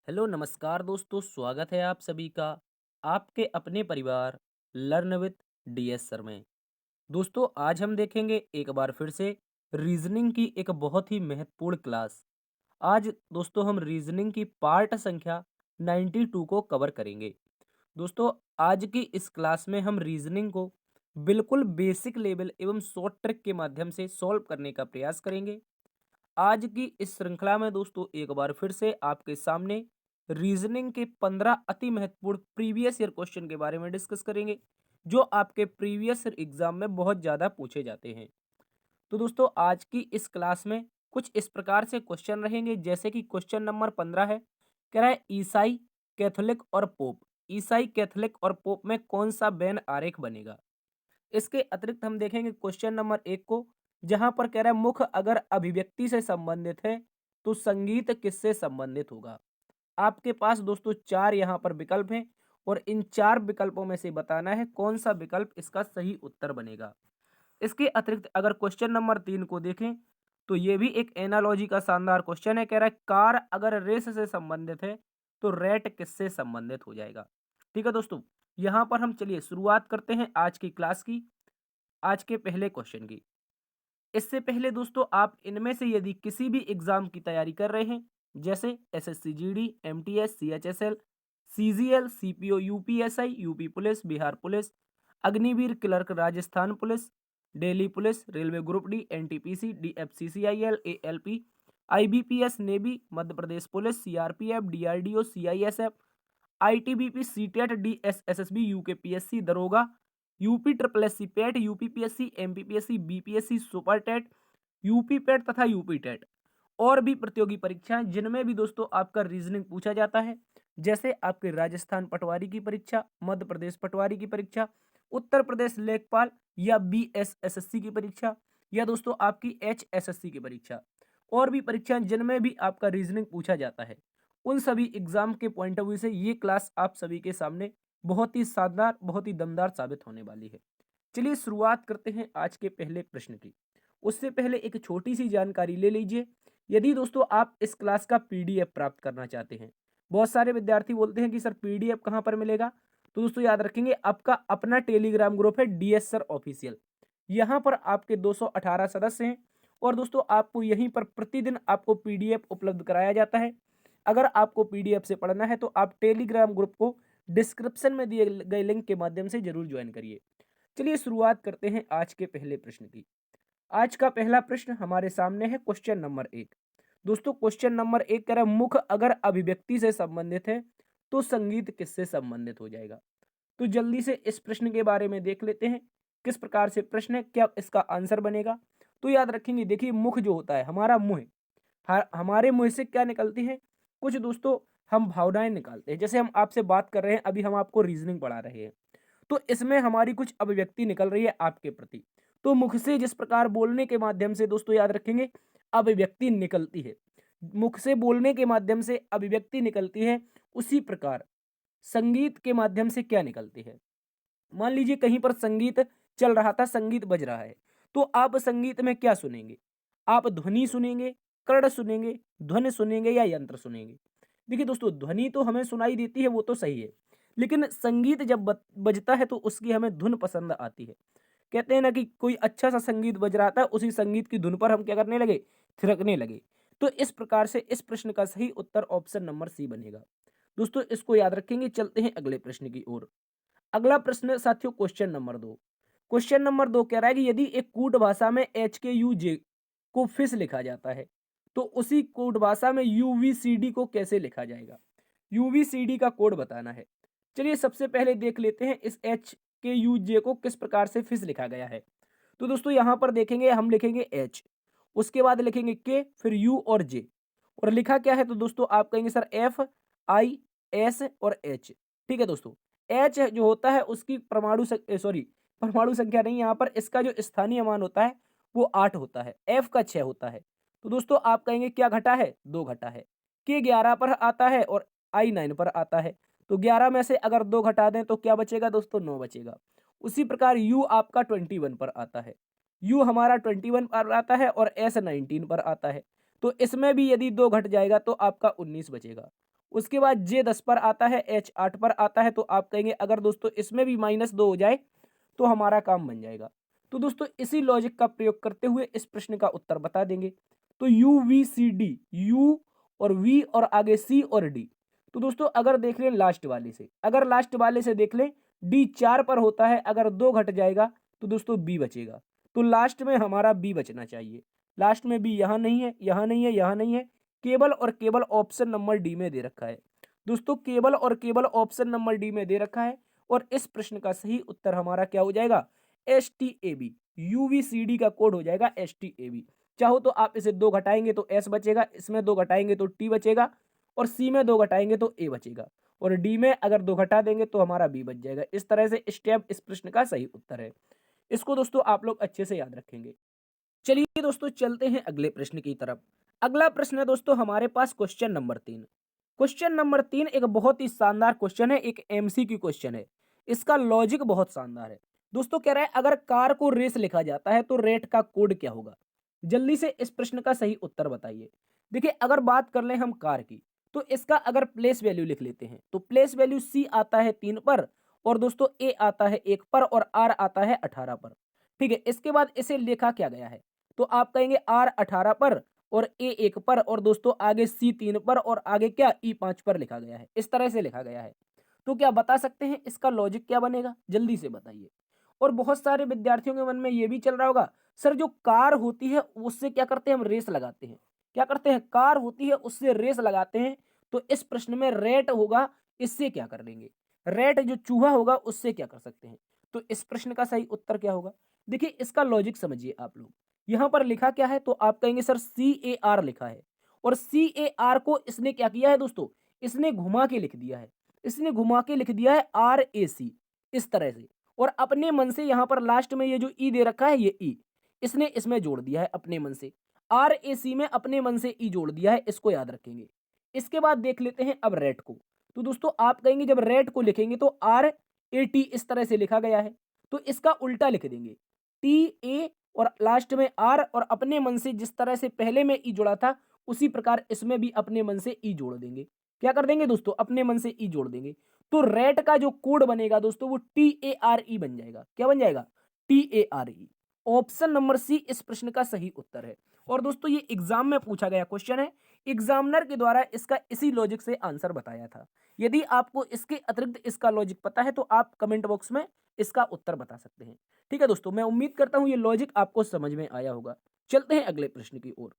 Hello नमस्कार दोस्तों, स्वागत है आप सभी का आपके अपने परिवार लर्न विथ डीएस सर में। दोस्तों आज हम देखेंगे एक बार फिर से रीजनिंग की एक बहुत ही महत्वपूर्ण क्लास। आज दोस्तों हम रीजनिंग की पार्ट संख्या 92 को कवर करेंगे। दोस्तों आज की इस क्लास में हम रीजनिंग को बिल्कुल बेसिक लेवल एवं शॉर्ट ट्रिक के माध्यम से सॉल्व करने का प्रयास करेंगे। आज की इस श्रृंखला में दोस्तों एक बार फिर से आपके सामने रीजनिंग के 15 अति महत्वपूर्ण प्रीवियस ईयर क्वेश्चन के बारे में डिस्कस करेंगे, जो आपके प्रीवियस ईयर एग्जाम में बहुत ज़्यादा पूछे जाते हैं। तो दोस्तों आज की इस क्लास में कुछ इस प्रकार से क्वेश्चन रहेंगे, जैसे कि क्वेश्चन नंबर 15 है, कह रहा है ईसाई, कैथोलिक और पोप। ईसाई, कैथोलिक और पोप में कौन सा वेन आरेख बनेगा। इसके अतिरिक्त हम देखेंगे क्वेश्चन नंबर 1 को, जहां पर कह रहा है मुख अगर अभिव्यक्ति से संबंधित है तो संगीत किससे संबंधित होगा। आपके पास दोस्तों 4 यहाँ पर विकल्प हैं और इन 4 विकल्पों में से बताना है कौन सा विकल्प इसका सही उत्तर बनेगा। इसके अतिरिक्त अगर क्वेश्चन नंबर 3 को देखें तो ये भी एक एनालॉजी का शानदार क्वेश्चन है। कह रहा है कार अगर रेस से संबंधित है तो रैट किससे संबंधित हो जाएगा। ठीक है दोस्तों, यहाँ पर हम चलिए शुरुआत करते हैं आज की क्लास की, आज के पहले क्वेश्चन की। इससे पहले दोस्तों आप इनमें से यदि किसी भी एग्जाम की तैयारी कर रहे हैं, जैसे SSC GD, MTS, CHSL, CGL, CPO, UPSI, UP police, Bihar police, Agniveer clerk, Rajasthan police, Delhi police, railway group D, NTPC, DFCCIL, ALP, IBPS, navy, Madhya Pradesh police, CRPF, DRDO, CISF, ITBP, CTET, DSSB, UKPSC, दरोगा, UP triple SC PET, UPPSC, MPPSC, BPSC, super TET, UP PET तथा UP TET और भी प्रतियोगी परीक्षाएं जिनमें भी दोस्तों आपका रीजनिंग पूछा जाता है, जैसे आपके राजस्थान पटवारी की परीक्षा, मध्य प्रदेश पटवारी की परीक्षा, उत्तर प्रदेश लेखपाल या बीएसएसएससी की परीक्षा, या दोस्तों आपकी एचएसएससी की परीक्षा और भी परीक्षाएं जिनमें भी आपका रीजनिंग पूछा जाता है। उन सभी एग्जाम के पॉइंट ऑफ व्यू से ये क्लास आप सभी के सामने बहुत ही शानदार, बहुत ही दमदार साबित होने वाली है। चलिए शुरुआत करते हैं आज के पहले प्रश्न की। उससे पहले एक छोटी सी जानकारी ले लीजिए। यदि दोस्तों आप इस क्लास का पीडीएफ प्राप्त करना चाहते हैं, बहुत सारे विद्यार्थी बोलते हैं कि सर पीडीएफ कहाँ पर मिलेगा, तो दोस्तों याद रखेंगे आपका अपना टेलीग्राम ग्रुप है डीएस सर ऑफिशियल। यहाँ पर आपके 218 सदस्य हैं और दोस्तों आपको यहीं पर प्रतिदिन आपको पीडीएफ उपलब्ध कराया जाता है। अगर आपको पीडीएफ से पढ़ना है तो आप टेलीग्राम ग्रुप को डिस्क्रिप्शन में दिए गए लिंक के माध्यम से जरूर ज्वाइन करिए। चलिए शुरुआत करते हैं आज के पहले प्रश्न की। आज का पहला प्रश्न हमारे सामने है क्वेश्चन नंबर 1। दोस्तों क्वेश्चन नंबर 1 कह रहा है मुख अगर अभिव्यक्ति से संबंधित है तो संगीत किससे संबंधित हो जाएगा। तो जल्दी से इस प्रश्न के बारे में देख लेते हैं किस प्रकार से प्रश्न है, क्या इसका आंसर बनेगा। तो याद रखेंगे, देखिए मुख जो होता है हमारा मुंह, हमारे मुंह से क्या निकलती है, कुछ दोस्तों हम भावनाएं निकालते हैं। जैसे हम आपसे बात कर रहे हैं, अभी हम आपको रीजनिंग पढ़ा रहे हैं, तो इसमें हमारी कुछ अभिव्यक्ति निकल रही है आपके प्रति। तो मुख से जिस प्रकार बोलने के माध्यम से दोस्तों याद रखेंगे अभिव्यक्ति निकलती है, मुख से बोलने के माध्यम से अभिव्यक्ति निकलती है, उसी प्रकार संगीत के माध्यम से क्या निकलती है। मान लीजिए कहीं पर संगीत चल रहा था, संगीत बज रहा है, तो आप संगीत में क्या सुनेंगे, आप ध्वनि सुनेंगे, कर्ण सुनेंगे, ध्वनि सुनेंगे या यंत्र सुनेंगे। देखिए दोस्तों ध्वनि तो हमें सुनाई देती है, वो तो सही है, लेकिन संगीत जब बजता है तो उसकी हमें धुन पसंद आती है। कहते हैं ना कि कोई अच्छा सा संगीत बज रहा था, उसी संगीत की धुन पर हम क्या करने लगे, थिरकने लगे। तो इस प्रकार से इस प्रश्न का सही उत्तर ऑप्शन नंबर सी बनेगा। दोस्तों इसको याद रखेंगे। चलते हैं अगले प्रश्न की ओर। अगला प्रश्न साथियों क्वेश्चन नंबर 2। क्वेश्चन नंबर 2 कह रहा है कि यदि एक कूट भाषा में एच के यू जे को फिश लिखा जाता है तो उसी कोड भाषा में यूवीसीडी को कैसे लिखा जाएगा। यूवीसीडी का कोड बताना है। चलिए सबसे पहले देख लेते हैं इस एच के यू जे को किस प्रकार से फिश लिखा गया है। तो दोस्तों यहां पर देखेंगे, हम लिखेंगे एच, उसके बाद लिखेंगे के, फिर यू और जे, और लिखा क्या है तो दोस्तों आप कहेंगे सर एफ आई एस और एच। ठीक है दोस्तों, एच जो होता है उसकी परमाणु संख्या नहीं, यहाँ पर इसका जो स्थानीय मान होता है वो 8 होता है, एफ का 6 होता है। तो दोस्तों आप कहेंगे क्या घटा है, 2 घटा है। के 11 पर आता है और आई 9 पर आता है, तो 11 में से अगर 2 घटा दें तो क्या बचेगा दोस्तों, 9 बचेगा। उसी प्रकार यू आपका 21 पर आता है, यू हमारा 21 पर आता है और एस 19 पर आता है, तो इसमें भी यदि 2 घट जाएगा तो आपका 19 बचेगा। उसके बाद जे 10 पर आता है, एच 8 पर आता है। तो आप कहेंगे अगर दोस्तों इसमें भी -2 हो जाए तो हमारा काम बन जाएगा। तो दोस्तों इसी लॉजिक का प्रयोग करते हुए इस प्रश्न का उत्तर बता देंगे। तो U V C D, U और वी और आगे सी और डी। तो दोस्तों अगर देख लें लास्ट वाले से, अगर लास्ट वाले से देख लें डी 4 पर होता है, अगर 2 घट जाएगा तो दोस्तों बी बचेगा। तो लास्ट में हमारा बी बचना चाहिए। लास्ट में बी यहाँ नहीं है, यहाँ नहीं है, यहाँ नहीं है, केवल और केवल ऑप्शन नंबर डी में दे रखा है। दोस्तों केवल और केवल ऑप्शन नंबर डी में दे रखा है और इस प्रश्न का सही उत्तर हमारा क्या हो जाएगा? S T A B. UVCD का कोड हो जाएगा एस टी ए बी। चाहो तो आप इसे 2 घटाएंगे तो एस बचेगा, इसमें 2 घटाएंगे तो टी बचेगा और सी में 2 घटाएंगे तो ए बचेगा और डी में अगर 2 घटा देंगे तो हमारा बी बच जाएगा। इस तरह से स्टेप इस प्रश्न का सही उत्तर है। इसको दोस्तों आप लोग अच्छे से याद रखेंगे। चलिए दोस्तों चलते हैं अगले प्रश्न की तरफ। अगला प्रश्न है दोस्तों हमारे पास क्वेश्चन नंबर 3। क्वेश्चन नंबर 3 एक बहुत ही शानदार क्वेश्चन है, एक एमसीक्यू क्वेश्चन है। इसका लॉजिक बहुत शानदार है। दोस्तों कह रहा है अगर कार को रेस लिखा जाता है तो रेट का कोड क्या होगा? जल्दी से इस प्रश्न का सही उत्तर बताइए। देखिए अगर बात कर लें हम कार की तो इसका अगर प्लेस वैल्यू लिख लेते हैं तो प्लेस वैल्यू सी आता है 3 पर और दोस्तों ए आता है 1 पर और आर आता है 18 पर। ठीक है, इसके बाद इसे लिखा क्या गया है? तो आप कहेंगे आर 18 पर और ए 1 पर और दोस्तों आगे सी 3 पर और आगे क्या ई 5 पर लिखा गया है। इस तरह से लिखा गया है। तो क्या बता सकते हैं इसका लॉजिक क्या बनेगा? जल्दी से बताइए। और बहुत सारे विद्यार्थियों के मन में ये भी चल रहा होगा सर जो कार होती है उससे क्या करते हैं हम रेस लगाते हैं। क्या करते हैं? कार होती है उससे रेस लगाते हैं। तो इस प्रश्न में रेट होगा, इससे क्या कर लेंगे? रेट जो चूहा होगा उससे क्या कर सकते हैं? तो इस प्रश्न का सही उत्तर क्या होगा? देखिए इसका लॉजिक समझिए आप लोग। यहां पर लिखा क्या है? तो आप कहेंगे सर सी ए आर लिखा है और सी ए आर को इसने क्या किया है दोस्तों? इसने घुमा के लिख दिया है। इसने घुमा के लिख दिया है आर ए सी, इस तरह से। और अपने मन से यहां पर लास्ट में ये जो ई दे रखा है ये ई इसने इसमें जोड़ दिया है अपने मन से। आर ए सी में अपने मन से ई जोड़ दिया है, इसको याद रखेंगे। इसके बाद देख लेते हैं अब रेट को। तो दोस्तों आप कहेंगे जब रेट को लिखेंगे तो आर ए टी इस तरह से लिखा गया है तो इसका उल्टा लिख देंगे टी ए और लास्ट में आर और अपने मन से जिस तरह से पहले में ई जोड़ा था उसी प्रकार इसमें भी अपने मन से ई जोड़ देंगे। क्या कर देंगे दोस्तों? अपने मन से ई जोड़ देंगे। तो रेट का जो कोड बनेगा दोस्तों वो टी ए आर ई बन जाएगा। क्या बन जाएगा? T A R E. Option number C इस प्रश्न का सही उत्तर है। और दोस्तों ये एग्जाम में पूछा गया क्वेश्चन है, एग्जामिनर के द्वारा इसका इसी लॉजिक से आंसर बताया था। यदि आपको इसके अतिरिक्त इसका लॉजिक पता है तो आप कमेंट बॉक्स में इसका उत्तर बता सकते हैं। ठीक है दोस्तों, मैं उम्मीद करता हूं ये लॉजिक आपको समझ में आया होगा। चलते हैं अगले प्रश्न की ओर।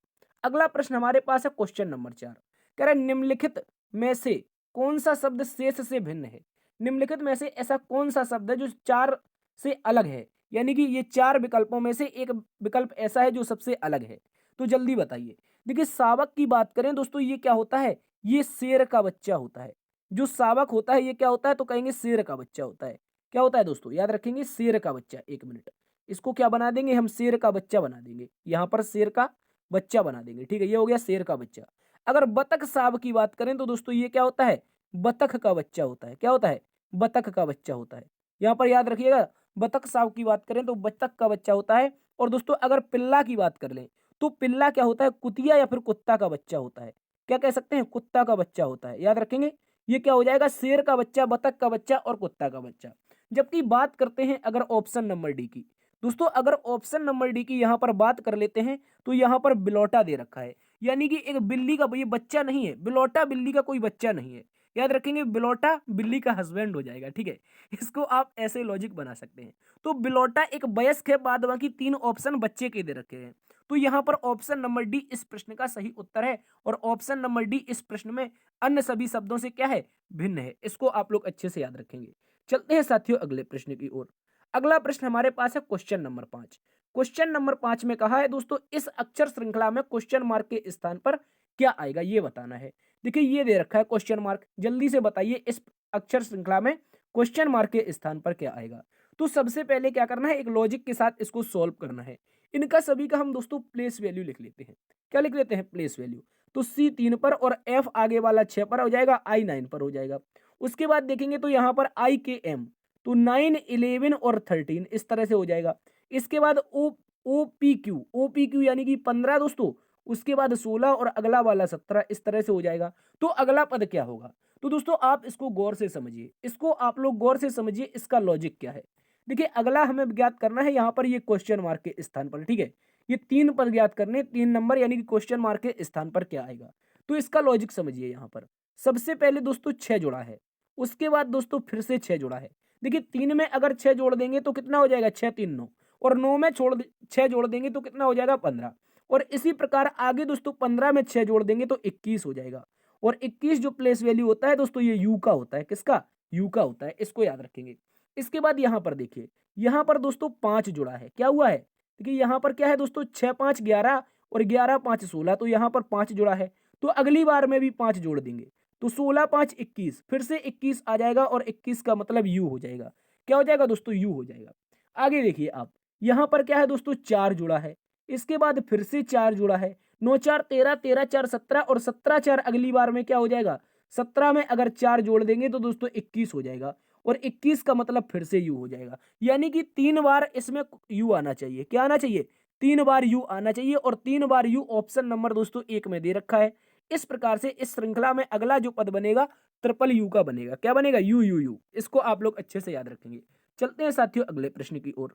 अगला प्रश्न हमारे पास है क्वेश्चन नंबर 4। कह रहा है निम्नलिखित में से कौन सा शब्द शेष से भिन्न है? निम्नलिखित में से ऐसा कौन सा शब्द है जो 4 से अलग है? यानी कि ये 4 विकल्पों में से एक विकल्प ऐसा है जो सबसे अलग है। तो जल्दी बताइए। देखिए शावक की बात करें दोस्तों, ये क्या होता है? ये शेर का बच्चा होता है। जो शावक होता है ये क्या होता है? तो कहेंगे शेर का बच्चा होता है। क्या होता है दोस्तों? याद रखेंगे शेर का बच्चा। एक मिनट, इसको क्या बना देंगे हम? शेर का बच्चा बना देंगे। यहां पर शेर का बच्चा बना देंगे। ठीक है, ये हो गया शेर का बच्चा। अगर बतख साब की बात करें तो दोस्तों ये क्या होता है? बतख का बच्चा होता है। क्या होता है? बतख का बच्चा होता है। यहां पर याद रखिएगा, बतख साब की बात करें तो बतख का बच्चा होता है। और दोस्तों अगर पिल्ला की बात कर लें तो पिल्ला क्या होता है? कुतिया या फिर कुत्ता का बच्चा होता है। क्या कह सकते हैं? कुत्ता का बच्चा होता है। याद रखेंगे, ये क्या हो जाएगा? शेर का बच्चा, बतख का बच्चा और कुत्ता का बच्चा। जबकि बात करते हैं अगर ऑप्शन नंबर डी की, दोस्तों अगर ऑप्शन नंबर डी की यहां पर बात कर लेते हैं तो यहां पर बिलौटा दे रखा है। यानी कि एक बिल्ली का ये बच्चा नहीं है, बिलौटा बिल्ली का कोई बच्चा नहीं है। याद रखेंगे, बिलौटा बिल्ली का हस्बैंड हो जाएगा। ठीक है, इसको आप ऐसे लॉजिक बना सकते हैं। तो बिलौटा एक वयस्क है, बाद बाकी 3 ऑप्शन बच्चे के दे रखे हैं। तो यहां पर ऑप्शन नंबर डी इस प्रश्न का सही उत्तर है और ऑप्शन नंबर डी इस प्रश्न में अन्य सभी शब्दों से क्या है? भिन्न है। इसको आप लोग अच्छे से याद रखेंगे। चलते हैं साथियों अगले प्रश्न की ओर। अगला प्रश्न हमारे पास है क्वेश्चन नंबर 5। क्वेश्चन नंबर 5 में कहा है दोस्तों इस अक्षर श्रृंखला में क्वेश्चन मार्क के स्थान पर क्या आएगा ये बताना है। देखिए ये दे रखा है क्वेश्चन मार्क, जल्दी से बताइए इस अक्षर श्रृंखला में क्वेश्चन मार्क के स्थान पर क्या आएगा। तो सबसे पहले क्या करना है? एक लॉजिक के साथ इसको सॉल्व करना है। इनका सभी का हम दोस्तों प्लेस वैल्यू लिख लेते हैं। क्या लिख लेते हैं? Place value. तो सी 3 पर और एफ आगे वाला 6 पर हो जाएगा, आई 9 पर हो जाएगा। उसके बाद देखेंगे तो यहाँ पर आई के एम, तो 9 11 और 13 इस तरह से हो जाएगा। इसके बाद ओ ओ पी क्यू यानी कि 15 दोस्तों, उसके बाद 16 और अगला वाला 17, इस तरह से हो जाएगा। तो अगला पद क्या होगा? तो दोस्तों आप इसको गौर से समझिए, इसको आप लोग गौर से समझिए, इसका लॉजिक क्या है। देखिए अगला हमें ज्ञात करना है यहाँ पर ये क्वेश्चन मार्क के स्थान पर, ठीक है। ये 3 पद ज्ञात करने, 3 नंबर यानी कि क्वेश्चन मार्क के स्थान पर क्या आएगा। तो इसका लॉजिक समझिए यहाँ पर। सबसे पहले दोस्तों 6 जुड़ा है, उसके बाद दोस्तों फिर से 6 जुड़ा है। देखिए 3 में अगर 6 जोड़ देंगे तो कितना हो जाएगा, 6 3 9, और 9 में 6 जोड़ देंगे तो कितना हो जाएगा, 15। और इसी प्रकार आगे दोस्तों 15 में 6 जोड़ देंगे तो 21 हो जाएगा। और 21 जो प्लेस वैल्यू होता है दोस्तों, ये यू का होता है। किसका? यू का होता है, इसको याद रखेंगे। इसके बाद यहाँ पर देखिए, यहाँ पर दोस्तों 5 जुड़ा है। क्या हुआ है? देखिए यहाँ पर क्या है दोस्तों, 6 5 11 और 11 5 16, तो यहाँ पर 5 जुड़ा है। तो अगली बार में भी 5 जोड़ देंगे तो 16 5 21, फिर से 21 आ जाएगा और 21 का मतलब यू हो जाएगा। क्या हो जाएगा दोस्तों? यू हो जाएगा। आगे देखिए आप, यहाँ पर क्या है दोस्तों, 4 जुड़ा है। इसके बाद फिर से 4 जुड़ा है। 9 4 13, 13 4 17 और 17 4 अगली बार में क्या हो जाएगा, 17 में अगर 4 जोड़ देंगे तो दोस्तों 21 हो जाएगा। और 21 का मतलब फिर से यू हो जाएगा। यानी कि 3 बार इसमें यू आना चाहिए। क्या आना चाहिए? 3 बार यू आना चाहिए। और 3 बार यू ऑप्शन नंबर दोस्तों 1 में दे रखा है। इस प्रकार से इस श्रृंखला में अगला जो पद बनेगा ट्रिपल यू का बनेगा। क्या बनेगा? You you you. इसको आप लोग अच्छे से याद रखेंगे। चलते हैं साथियों अगले प्रश्न की ओर।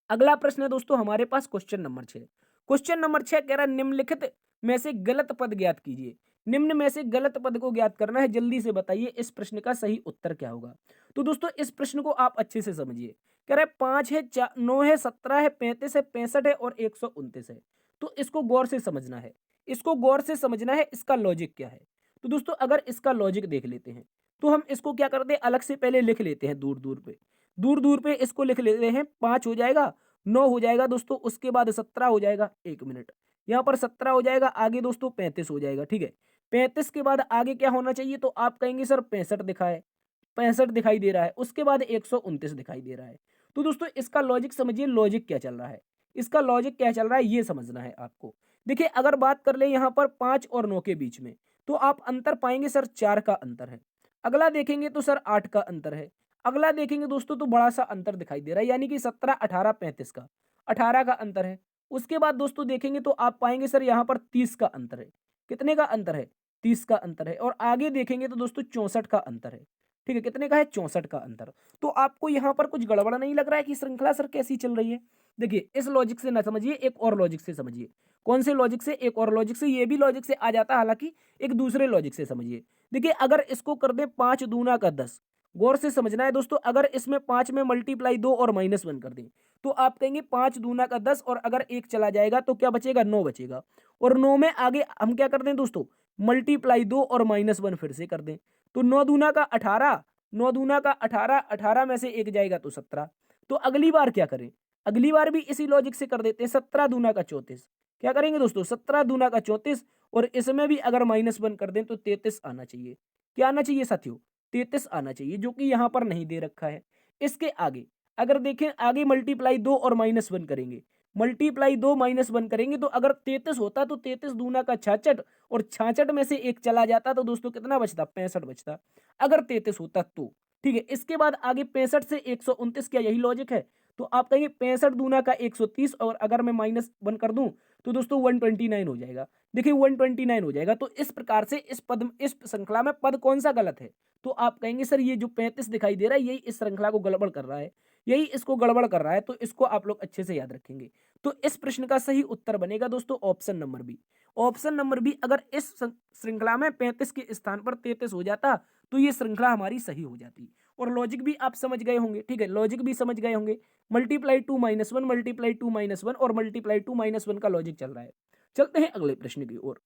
अगला प्रश्न है दोस्तों हमारे पास क्वेश्चन नंबर 6। क्वेश्चन नंबर 6 कह रहा है निम्नलिखित में से गलत पद ज्ञात कीजिए। निम्न में से गलत पद को ज्ञात करना है, जल्दी से बताइए इस प्रश्न का सही उत्तर क्या होगा। तो दोस्तों इस प्रश्न को आप अच्छे से समझिए। कह रहा है 5 है, 9 है, 17 है, 35 है, 65 है और 129 है। तो इसको गौर से समझना है, इसको गौर से समझना है, इसका लॉजिक क्या है। तो दोस्तों अगर इसका लॉजिक देख लेते हैं तो हम इसको क्या करते हैं, अलग से पहले लिख लेते हैं, दूर दूर पे, दूर दूर पे इसको लिख लेते हैं। 5 हो जाएगा, 9 हो जाएगा दोस्तों, उसके बाद 17 हो जाएगा। 1 मिनट, यहाँ पर 17 हो जाएगा, आगे दोस्तों 35 हो जाएगा। ठीक है, 35 के बाद आगे क्या होना चाहिए, तो आप कहेंगे सर 65 दिखा है, 65 दिखाई दे रहा है, उसके बाद 129 दिखाई दे रहा है। तो दोस्तों इसका लॉजिक समझिए, लॉजिक क्या चल रहा है, इसका लॉजिक क्या चल रहा है ये समझना है आपको। देखिए अगर बात कर ले यहाँ पर 5 और 9 के बीच में, तो आप अंतर पाएंगे सर 4 का अंतर है। अगला देखेंगे तो सर 8 का अंतर है। अगला देखेंगे दोस्तों तो बड़ा सा अंतर दिखाई दे रहा है, यानी कि 17 18 35 का 18 का अंतर है। उसके बाद दोस्तों देखेंगे तो आप पाएंगे सर यहाँ पर 30 का अंतर है। कितने का अंतर है? 30 का अंतर है। और आगे देखेंगे तो दोस्तों 64 का अंतर है। ठीक है, कितने का है? 64 का अंतर। तो आपको यहाँ पर कुछ गड़बड़ नहीं लग रहा है कि श्रृंखला सर कैसी चल रही है? देखिए इस लॉजिक से ना समझिए, एक और लॉजिक से समझिए। कौन से लॉजिक से? एक और लॉजिक से, ये भी लॉजिक से आ जाता है, हालांकि एक दूसरे लॉजिक से समझिए। देखिए अगर इसको कर दे 5 दूना का 10, गौर से समझना है दोस्तों। अगर इसमें 5 में मल्टीप्लाई 2 और -1 कर दें तो आप कहेंगे 5 दूना का 10, और अगर 1 चला जाएगा तो क्या बचेगा? 9 बचेगा। और 9 में आगे हम क्या कर दें दोस्तों, मल्टीप्लाई 2 और -1 फिर से कर दें, तो 9 दूना का 18, 9 दूना का 18, 18 में से 1 जाएगा तो 17। तो अगली बार क्या करें? अगली बार भी इसी लॉजिक से कर देते हैं। 17 दूना का 34, क्या करेंगे दोस्तों? 17 दूना का 34, और इसमें भी अगर -1 कर दें तो 33 आना चाहिए। क्या आना चाहिए साथियों? 33 आना चाहिए, जो कि यहाँ पर नहीं दे रखा है। इसके आगे अगर देखें, आगे मल्टीप्लाई 2 और -1 करेंगे, मल्टीप्लाई 2 -1 करेंगे तो अगर 33 होता तो 33 दूना का 66, और 66 में से 1 चला जाता तो दोस्तों कितना बचता? 65 बचता, अगर 33 होता तो। ठीक है, इसके बाद आगे 65 से 129, क्या यही लॉजिक है? तो आप कहेंगे 65 दूना का 130, और अगर मैं -1 कर दूं तो दोस्तों 129 हो जाएगा। देखिए 129 हो जाएगा। तो इस प्रकार से इस श्रृंखला में पद कौन सा गलत है? तो आप कहेंगे सर ये जो 35 दिखाई दे रहा है यही इस श्रृंखला को गड़बड़ कर रहा है, यही इसको गड़बड़ कर रहा है। तो इसको आप लोग अच्छे से याद रखेंगे। तो इस प्रश्न का सही उत्तर बनेगा दोस्तों option number B. Option number B, अगर इस श्रृंखला में 35 के स्थान पर 33 हो जाता तो ये श्रृंखला हमारी सही हो जाती। और लॉजिक भी आप समझ गए होंगे। ठीक है, लॉजिक भी समझ गए होंगे। मल्टीप्लाई 2 -1, मल्टीप्लाई 2 -1 और मल्टीप्लाई 2 -1 का लॉजिक चल रहा है। चलते हैं अगले प्रश्न की ओर।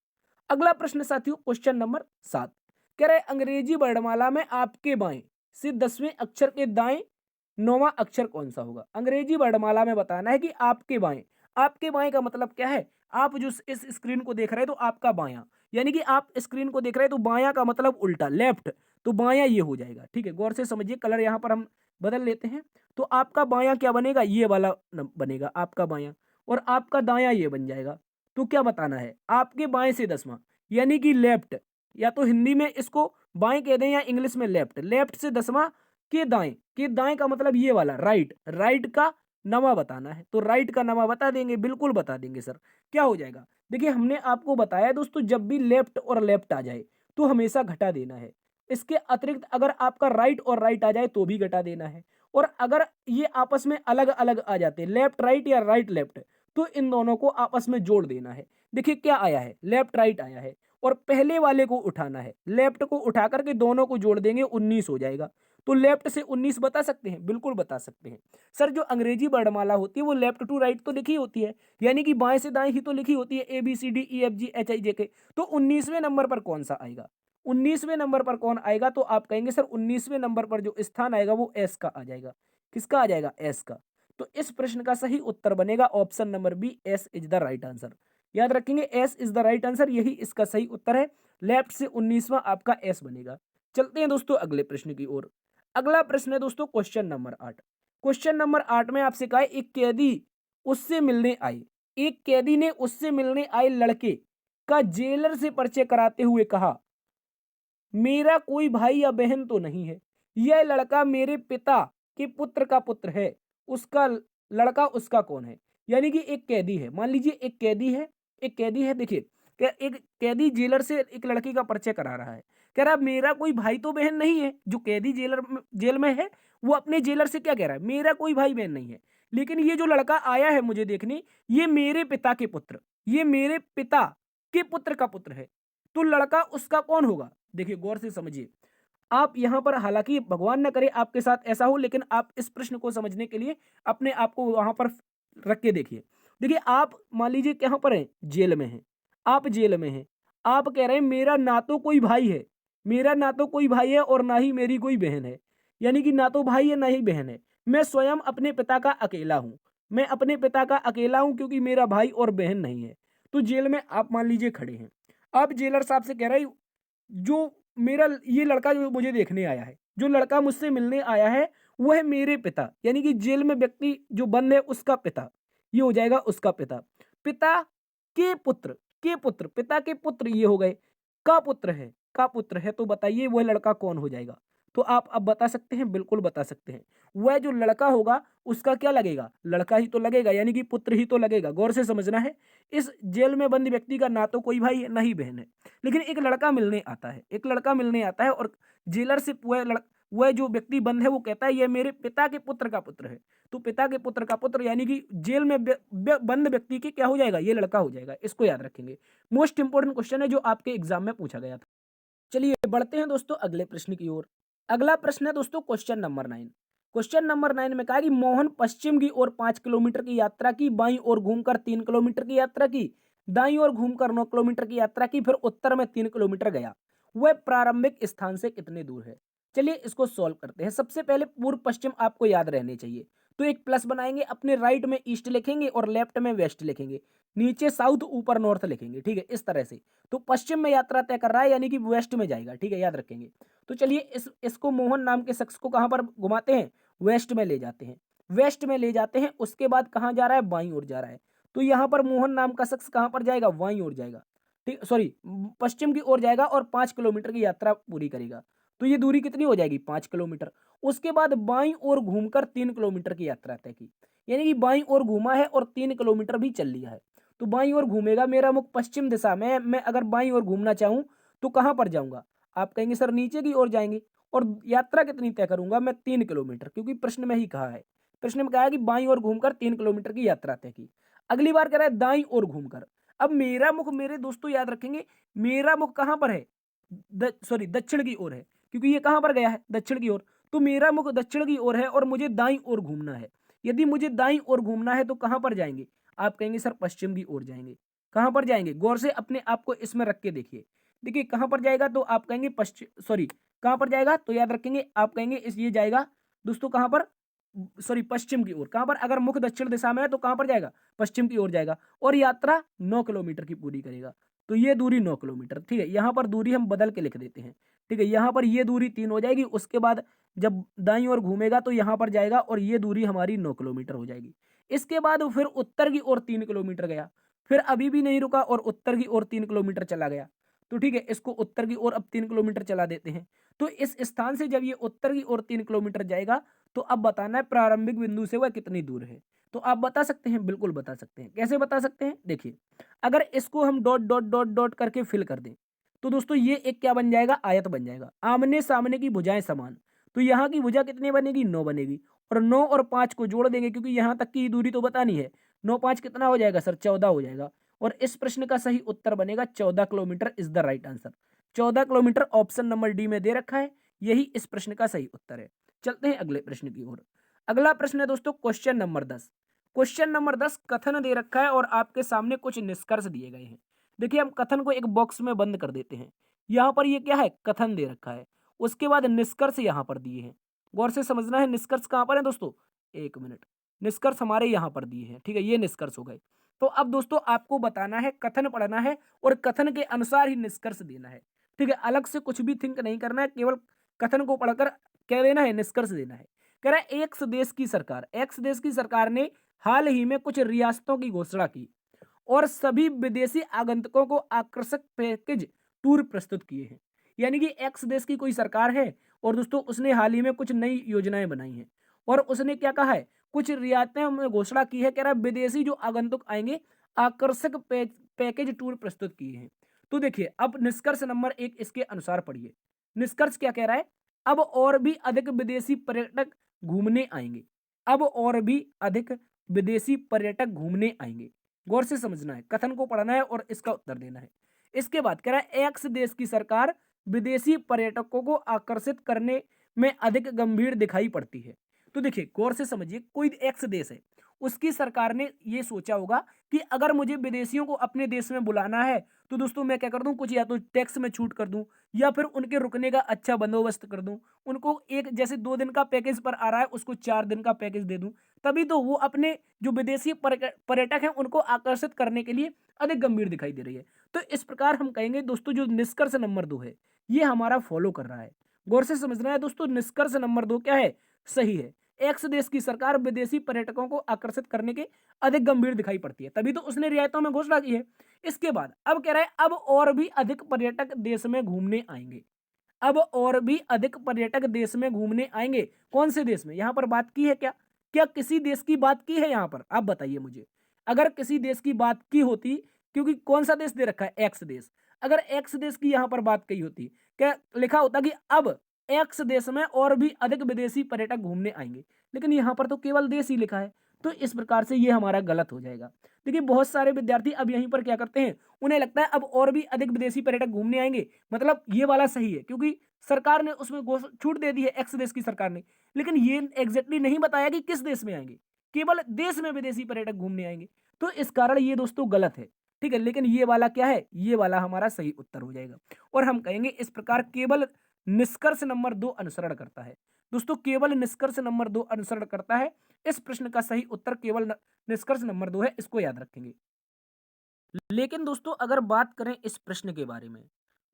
अगला प्रश्न साथियों क्वेश्चन नंबर 7, कह रहे अंग्रेजी वर्णमाला में आपके बाएं से 10वें अक्षर के दाएं 9वां अक्षर कौन सा होगा। अंग्रेजी वर्णमाला में बताना है कि आपके बाएं, आपके बाएं का मतलब क्या है? आप जो इस स्क्रीन को देख रहे हैं तो आपका बायां, यानी कि आप स्क्रीन को देख रहे हैं तो बायां का मतलब उल्टा, लेफ्ट, तो बायां ये हो जाएगा। ठीक है, गौर से समझिए, कलर यहां पर हम बदल लेते हैं। तो आपका बायां क्या बनेगा? ये वाला बनेगा आपका बायां, और आपका दायां ये बन जाएगा। तो क्या बताना है? आपके बाएं से 10वां, यानी कि लेफ्ट, या तो हिंदी में इसको बाएं कह दें या इंग्लिश में लेफ्ट, लेफ्ट से 10वां के दाएं, के दाएं का मतलब ये वाला राइट, राइट का नवा बताना है। तो राइट का नवा बता देंगे, बिल्कुल बता देंगे सर। क्या हो जाएगा? देखिए हमने आपको बताया दोस्तों, जब भी लेफ्ट और लेफ्ट आ जाए तो हमेशा घटा देना है। इसके अतिरिक्त अगर आपका राइट और राइट आ जाए तो भी घटा देना है। और अगर ये आपस में अलग अलग आ जाते हैं, लेफ्ट राइट या राइट लेफ्ट, तो इन दोनों को आपस में जोड़ देना है। देखिए क्या आया है, लेफ्ट राइट आया है और पहले वाले को उठाना है। लेफ्ट को उठा करके दोनों को जोड़ देंगे, 19 हो जाएगा। तो लेफ्ट से 19 बता सकते हैं? बिल्कुल बता सकते हैं। सर जो अंग्रेजी वर्णमाला होती है वो लेफ्ट टू राइट तो लिखी होती है, यानी कि बाएं से दाएं ही तो लिखी होती है, ABCDEFGHIJK। तो 19वें नंबर पर कौन सा आएगा? 19वें नंबर पर कौन आएगा? तो आप कहेंगे सर 19वें नंबर पर जो स्थान आएगा वो एस का आ जाएगा। किसका आ जाएगा? एस का। तो इस प्रश्न का सही उत्तर बनेगा option number B, S is the right answer. याद रखेंगे, S is the right answer, यही इसका सही उत्तर है। लेफ्ट से 19वां आपका एस बनेगा। चलते हैं दोस्तों अगले प्रश्न की ओर। अगला प्रश्न है दोस्तों क्वेश्चन नंबर 8। क्वेश्चन नंबर 8 में आपसे कहा है, एक कैदी उससे मिलने आए, एक कैदी ने उससे मिलने आए लड़के का जेलर से परिचय कराते हुए कहा, मेरा कोई भाई या बहन तो नहीं है, यह लड़का मेरे पिता के पुत्र का पुत्र है, उसका लड़का उसका कौन है? यानी कि एक कैदी है, मान लीजिए एक कैदी है, एक कैदी है, देखिए एक कैदी जेलर से एक लड़की का परिचय करा रहा है। कह रहा है मेरा कोई भाई तो बहन नहीं है। जो कैदी जेल में है वो अपने जेलर से क्या कह रहा है? मेरा कोई भाई बहन नहीं है, लेकिन ये जो लड़का आया है मुझे देखने, ये मेरे पिता के पुत्र, ये मेरे पिता के पुत्र का पुत्र है। तो लड़का उसका कौन होगा? देखिए गौर से समझिए आप यहां पर, हालांकि भगवान न करे आपके साथ ऐसा हो, लेकिन आप इस प्रश्न को समझने के लिए अपने आप को वहां पर रख के देखिए। देखिए आप मान लीजिए कहां पर हैं? जेल में हैं। आप जेल में हैं, आप कह रहे हैं मेरा ना तो कोई भाई है, मेरा ना तो कोई भाई है और ना ही मेरी कोई बहन है, यानी कि ना तो भाई है ना ही बहन है, मैं स्वयं अपने पिता का अकेला हूं, मैं अपने पिता का अकेला हूं क्योंकि मेरा भाई और बहन नहीं है। तो जेल में आप मान लीजिए खड़े हैं, आप जेलर साहब से कह रहे हैं, जो मेरा ये लड़का जो मुझे देखने आया है, जो लड़का मुझसे मिलने आया है, वो है मेरे पिता, यानी कि जेल में व्यक्ति जो बंद है उसका पिता, ये हो जाएगा उसका पिता। पिता के पुत्र, के पुत्र, पिता के पुत्र ये हो गए, का पुत्र है, का पुत्र है, तो बताइए वह लड़का कौन हो जाएगा? तो आप अब बता सकते हैं? बिल्कुल बता सकते हैं। वह जो लड़का होगा उसका क्या लगेगा? लड़का ही तो लगेगा, यानी कि पुत्र ही तो लगेगा। गौर से समझना है, इस जेल में बंद व्यक्ति का ना तो कोई भाई है ना ही बहन है, लेकिन एक लड़का मिलने आता है, एक लड़का मिलने आता है और जेलर से वह जो व्यक्ति बंद है वो कहता है ये मेरे पिता के पुत्र का पुत्र है। तो पिता के पुत्र का पुत्र यानी कि जेल में बंद व्यक्ति के क्या हो जाएगा? ये लड़का हो जाएगा। इसको याद रखेंगे, मोस्ट इंपोर्टेंट क्वेश्चन है जो आपके एग्जाम में पूछा गया था। चलिए बढ़ते हैं दोस्तों अगले प्रश्न की ओर। अगला प्रश्न है दोस्तों क्वेश्चन नंबर 9। क्वेश्चन नंबर 9 में कहा कि मोहन पश्चिम की ओर 5 किलोमीटर की यात्रा की, बाईं ओर घूमकर 3 किलोमीटर की यात्रा की, दाईं ओर घूमकर 9 किलोमीटर की यात्रा की, फिर उत्तर में 3 किलोमीटर गया, वह प्रारंभिक स्थान से कितने दूर है? चलिए इसको सॉल्व करते हैं। सबसे पहले पूर्व पश्चिम आपको याद रहने चाहिए, तो एक प्लस बनाएंगे, अपने राइट में ईस्ट लिखेंगे और लेफ्ट में वेस्ट लिखेंगे, नीचे साउथ ऊपर नॉर्थ लिखेंगे, ठीक है, इस तरह से। तो पश्चिम में यात्रा तय कर रहा है यानी कि वेस्ट में जाएगा, ठीक है, याद रखेंगे। तो चलिए इसको मोहन नाम के शख्स को कहां पर घुमाते हैं? वेस्ट में ले जाते हैं, वेस्ट में ले जाते हैं। उसके बाद कहां जा रहा है? बाईं ओर जा रहा है। तो यहां पर मोहन नाम का शख्स कहां पर जाएगा? बाईं ओर जाएगा, ठीक, सॉरी, पश्चिम की ओर जाएगा और 5 किलोमीटर की यात्रा पूरी करेगा। तो ये दूरी कितनी हो जाएगी? 5 किलोमीटर। उसके बाद बाईं ओर घूमकर 3 किलोमीटर की यात्रा तय की, यानी कि बाईं ओर घूमा है और 3 किलोमीटर भी चल लिया है। तो बाईं ओर घूमेगा, मेरा मुख पश्चिम दिशा में है, मैं अगर बाईं ओर घूमना चाहूं तो कहां पर जाऊंगा? आप कहेंगे सर नीचे की ओर जाएंगे। और यात्रा कितनी तय करूंगा मैं? 3 किलोमीटर, क्योंकि प्रश्न में ही कहा है, प्रश्न में कहा है कि बाईं ओर घूमकर 3 किलोमीटर की यात्रा तय की। अगली बार कह रहा है दाईं ओर घूमकर। अब मेरा मुख, मेरे दोस्तों याद रखेंगे, मेरा मुख कहां पर है? सॉरी, दक्षिण की ओर है, क्योंकि ये कहां पर गया है? दक्षिण की ओर। तो मेरा मुख दक्षिण की ओर है और मुझे दाईं ओर घूमना है। यदि मुझे दाईं ओर घूमना है तो कहां पर जाएंगे? आप कहेंगे सर पश्चिम की ओर जाएंगे। कहां पर जाएंगे? गौर से अपने आप को इसमें रख के देखिए। देखिए कहां पर जाएगा, तो आप कहेंगे पश्चिम, सॉरी, कहां पर जाएगा? तो याद रखेंगे, आप कहेंगे इस ये जाएगा दोस्तों कहां पर? सॉरी, पश्चिम की ओर। कहां पर? अगर मुख दक्षिण दिशा में है तो कहां पर जाएगा? पश्चिम की ओर जाएगा और यात्रा 9 किलोमीटर की पूरी करेगा। तो ये दूरी 9 किलोमीटर, ठीक है। यहां पर दूरी हम बदल के लिख देते हैं, ठीक है। यहां पर ये दूरी 3 हो जाएगी। उसके बाद जब दाईं ओर घूमेगा तो यहां पर जाएगा और ये दूरी हमारी 9 किलोमीटर हो जाएगी। इसके बाद फिर उत्तर की ओर 3 किलोमीटर गया, फिर अभी भी नहीं रुका और उत्तर की ओर 3 किलोमीटर चला गया। तो ठीक है, इसको उत्तर की ओर अब 3 किलोमीटर चला देते हैं। तो इस स्थान से जब ये उत्तर की ओर 3 किलोमीटर जाएगा तो अब बताना है प्रारंभिक बिंदु से वह कितनी दूर है। तो आप बता सकते हैं, बिल्कुल बता सकते हैं। कैसे बता सकते हैं? देखिए, अगर इसको हम डॉट डॉट डॉट डॉट करके फिल कर दें, तो दोस्तों ये एक क्या बन जाएगा? आयत बन जाएगा। आमने सामने की भुजाएं समान, तो यहाँ की भुजा कितनी बनेगी? 9 बनेगी। और 9 और 5 को जोड़ देंगे, क्योंकि यहाँ तक की दूरी तो बतानी है। 9 5 कितना हो जाएगा सर? 14 हो जाएगा। और इस प्रश्न का सही उत्तर बनेगा 14 kilometre is the right answer. 14 kilometre option number D में दे रखा है, यही इस प्रश्न का सही उत्तर है। चलते हैं अगले प्रश्न की ओर। अगला प्रश्न है दोस्तों क्वेश्चन नंबर 10। क्वेश्चन नंबर 10 कथन दे रखा है और आपके सामने कुछ निष्कर्ष दिए गए हैं। देखिए, हम कथन को एक बॉक्स में बंद कर देते हैं। यहाँ पर ये क्या है? कथन दे रखा है। उसके बाद निष्कर्ष यहाँ पर दिए हैं। गौर से समझना है, निष्कर्ष कहाँ पर है दोस्तों? एक मिनट। निष्कर्ष हमारे यहाँ पर दिए हैं, ठीक है, ये निष्कर्ष हो गए। तो अब दोस्तों आपको बताना है, कथन पढ़ना है और कथन के अनुसार ही निष्कर्ष देना है, ठीक है। अलग से कुछ भी थिंक नहीं करना है, केवल कथन को पढ़कर क्या देना है? निष्कर्ष देना है। कह रहा है एक्स देश की सरकार ने हाल ही में कुछ रियासतों की घोषणा की और सभी विदेशी आगंतुकों को आकर्षक पैकेज टूर प्रस्तुत किए हैं। यानी कि एक्स देश की कोई सरकार है और दोस्तों उसने हाल ही में कुछ नई योजनाएं बनाई हैं और उसने क्या कहा है? कुछ रियायतें में घोषणा की है। कह रहा है विदेशी जो आगंतुक आएंगे आकर्षक पैकेज टूर प्रस्तुत किए हैं। तो देखिए, अब निष्कर्ष नंबर 1 इसके अनुसार पढ़िए। निष्कर्ष क्या कह रहा है? अब और भी अधिक विदेशी पर्यटक घूमने आएंगे। अब और भी अधिक विदेशी पर्यटक घूमने आएंगे। गौर से समझना है, कथन को पढ़ना है और इसका उत्तर देना है। इसके बाद कह रहा है एक्स देश की सरकार विदेशी पर्यटकों को आकर्षित करने में अधिक गंभीर दिखाई पड़ती है। तो देखिए, गौर से समझिए, कोई एक्स देश है, उसकी सरकार ने ये सोचा होगा कि अगर मुझे विदेशियों को अपने देश में बुलाना है तो दोस्तों मैं क्या कर दूं? कुछ या तो टैक्स में छूट कर दूं या फिर उनके रुकने का अच्छा बंदोबस्त कर दूं। उनको एक जैसे 2 दिन का पैकेज पर आ रहा है, उसको 4 दिन का पैकेज दे दूं। तभी तो वो अपने जो विदेशी पर्यटक हैं उनको आकर्षित करने के लिए अधिक गंभीर दिखाई दे रही है। तो इस प्रकार हम कहेंगे दोस्तों, जो निष्कर्ष नंबर 2 है ये हमारा फॉलो कर रहा है। गौर से समझना है दोस्तों, निष्कर्ष नंबर 2 क्या है? सही है। एक्स देश की सरकार विदेशी पर्यटकों को आकर्षित करने के अधिक गंभीर दिखाई पड़ती है, तभी तो उसने रियायतों में घोषणा की है। इसके बाद अब कह रहा है अब और भी अधिक पर्यटक देश में घूमने आएंगे। अब और भी अधिक पर्यटक देश में घूमने आएंगे। कौन से देश में? यहां पर बात की है क्या? क्या किसी देश की बात की है यहां पर? आप बताइए मुझे। अगर किसी देश की बात की होती, क्योंकि कौन सा देश दे रखा है? एक्स देश। अगर एक्स देश की यहां पर बात कही होती, क्या लिखा होता कि अब एक्स देश में और भी अधिक विदेशी पर्यटक घूमने आएंगे, लेकिन यहां पर तो केवल देश ही लिखा है। तो इस प्रकार से ये हमारा गलत हो जाएगा। देखिए, बहुत सारे विद्यार्थी अब यहीं पर क्या करते हैं, उन्हें लगता है अब और भी अधिक विदेशी पर्यटक घूमने आएंगे, मतलब ये वाला सही है, क्योंकि सरकार ने उसमें छूट दे दी है एक्स देश की सरकार ने। लेकिन ये एग्जैक्टली नहीं बताया कि किस देश में आएंगे, केवल देश में विदेशी पर्यटक घूमने आएंगे। तो इस कारण ये दोस्तों गलत है, ठीक है। लेकिन ये वाला क्या है? ये वाला हमारा सही उत्तर हो जाएगा। और हम कहेंगे इस प्रकार केवल निष्कर्ष नंबर 2 अनुसरण करता है। दोस्तों, केवल निष्कर्ष नंबर 2 अनुसरण करता है। इस प्रश्न का सही उत्तर केवल निष्कर्ष नंबर 2 है, इसको याद रखेंगे। लेकिन दोस्तों अगर बात करें इस प्रश्न के बारे में,